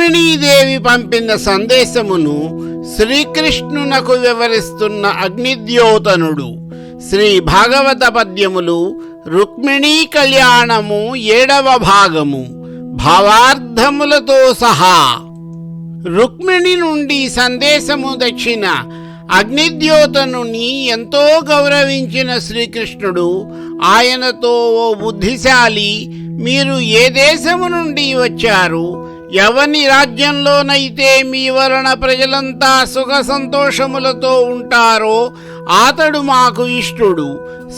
రుక్మిణీదేవి పంపిన సందేశమును శ్రీకృష్ణునకు వివరిస్తున్న అగ్నిద్యోతనుడు. శ్రీ భాగవత పద్యములు రుక్మిణీ కళ్యాణము 7వ భాగము భావార్థములతో సహా. రుక్మిణి నుండి సందేశము తెచ్చిన అగ్నిద్యోతనుని ఎంతో గౌరవించిన శ్రీకృష్ణుడు ఆయనతో, ఓ బుద్ధిశాలి, మీరు ఏ దేశము నుండి వచ్చారు? ఎవని రాజ్యంలోనైతే మీ వలన ప్రజలంతా సుఖ సంతోషములతో ఉంటారో అతడు మాకు ఇష్టుడు.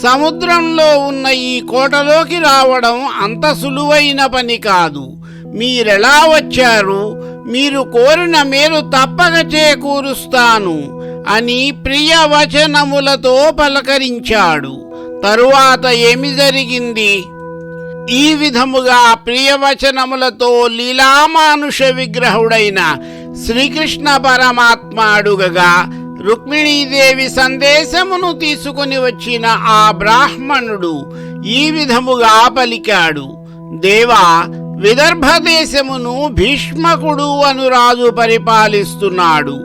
సముద్రంలో ఉన్న ఈ కోటలోకి రావడం అంత సులువైన పని కాదు. మీరెలా వచ్చారు? మీరు కోరిన మేలు తప్పక చేకూరుస్తాను అని ప్రియ వచనములతో పలకరించాడు. తరువాత ఏమి జరిగింది? ఈ విధముగా ప్రియవచనములతో లీలామానుష విగ్రహుడైన శ్రీకృష్ణ పరమాత్మ అడుగగా, రుక్మిణీదేవి సందేశమును తీసుకుని వచ్చిన ఆ బ్రాహ్మణుడు ఈ విధముగా పలికాడు. దేవా, విదర్భదేశమును భీష్మకుడు అను రాజు పరిపాలిస్తున్నాడు.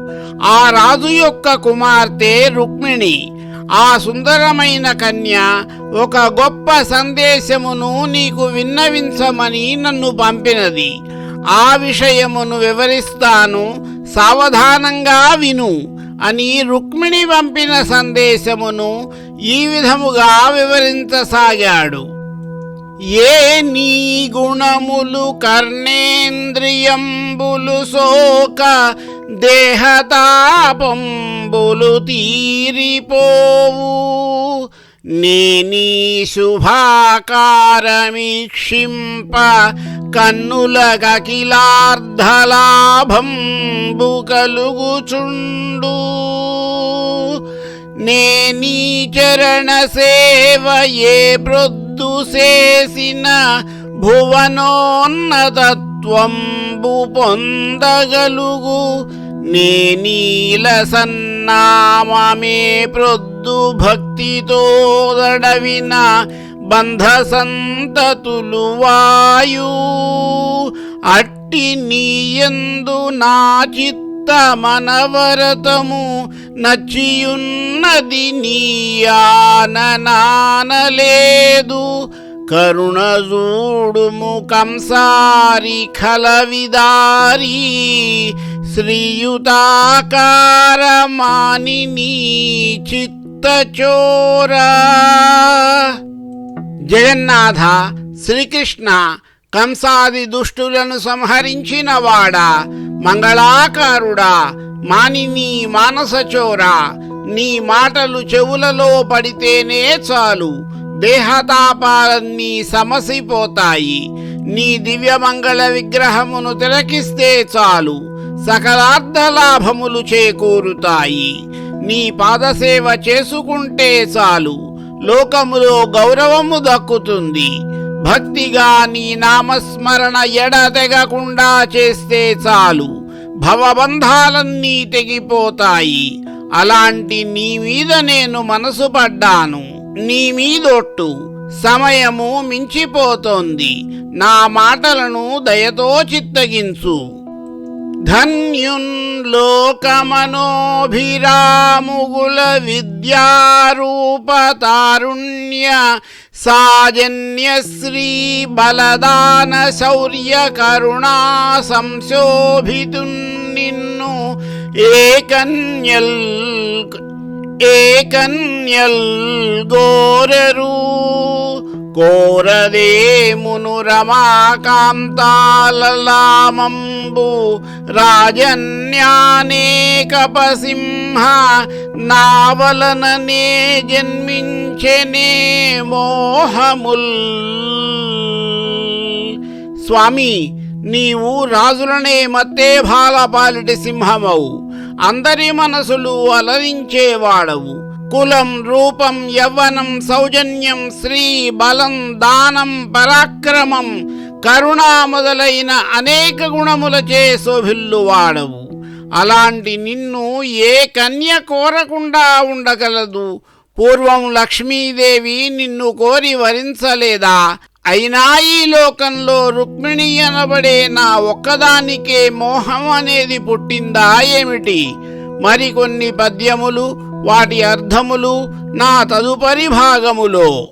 ఆ రాజు యొక్క కుమార్తె రుక్మిణి. ఆ సుందరమైన కన్య ఒక గొప్ప సందేశమును నీకు విన్నవించమని నన్ను పంపినది. ఆ విషయమును వివరిస్తాను, సావధానంగా విను అని రుక్మిణి పంపిన సందేశమును ఈ విధముగా వివరించసాగాడు. ఏ నీ గుణములు కర్ణేంద్రియంబులు సోక దేహతాపంబులు తీరిపోవు, నేనీ శుభాకారమీక్షింప కన్నులకకిలార్ధలాభంబు కలుగుచుండు, నేనీ చరణ సేవ ఏ ప్రొద్దు చేసిన భువనోన్నతత్వంబు పొందగలుగు, నేనీల సన్నామమే ప్రొద్దు భక్తితో దడవిన బంధ సంతతులు వాయు, అట్టి నీయందు నా మనవరతము నచ్చియున్నది నీయాననానలేదు, కరుణజూడుము కంసారి ఖలవిదారి శ్రీయుతాకారమానిని చిత్తచోరా. జగన్నాథ శ్రీకృష్ణ, కంసాది దుష్టులను సంహరించిన వాడా, మంగళాకారుడా, మానిని మానసచోరా, నీ మాటలు చెవులలో పడితేనే చాలు, దేహతాపాలన్నీ సమసిపోతాయి. నీ దివ్యమంగళ విగ్రహమును తిలకిస్తే చాలు, సకలార్థలాభములు చేకూరుతాయి. నీ పాదసేవ చేసుకుంటే చాలు, లోకములో గౌరవము దక్కుతుంది. భక్తిగా నీ నామస్మరణ ఎడతెగకుండా చేస్తే చాలు, భవబంధాలన్నీ తెగిపోతాయి. అలాంటి నీ మీద నేను మనసు పడ్డాను. నీ మీదొట్టు, సమయము మించిపోతోంది. నా మాటలను దయతో చిత్తగించు. ధన్యున్ లోకమనోభిరాముగుల విద్యారూప తారుణ్య సాజన్య శ్రీ బలదాన శౌర్య కరుణా సంశోభితున్ నిన్ను ఏకన్యల్ గోరరు, కోరదేమును రమాకాంతాలలామంబు రాజన్యానేకపసింహ, నావలననే జన్మించెనే మోహముల్. స్వామి, నీవు రాజులనే మత్తే భాల పాలిటి సింహమవు, అందరి మనసులు అలరించేవాడవు. కులం, రూపం, యవ్వనం, సౌజన్యం, శ్రీ, బలం, దానం, పరాక్రమం, కరుణ మొదలైన అనేక గుణములచే శోభిల్లువాడవు. అలాంటి నిన్ను ఏ కన్య కోరకుండా ఉండగలదు? పూర్వం లక్ష్మీదేవి నిన్ను కోరి వరించలేదా? అయినా ఈ లోకంలో రుక్మిణి అనబడే నా ఒక్కదానికే మోహం అనేది పుట్టిందా ఏమిటి? మరికొన్ని పద్యములు, వాటి అర్థములు నా తదుపరి భాగములో.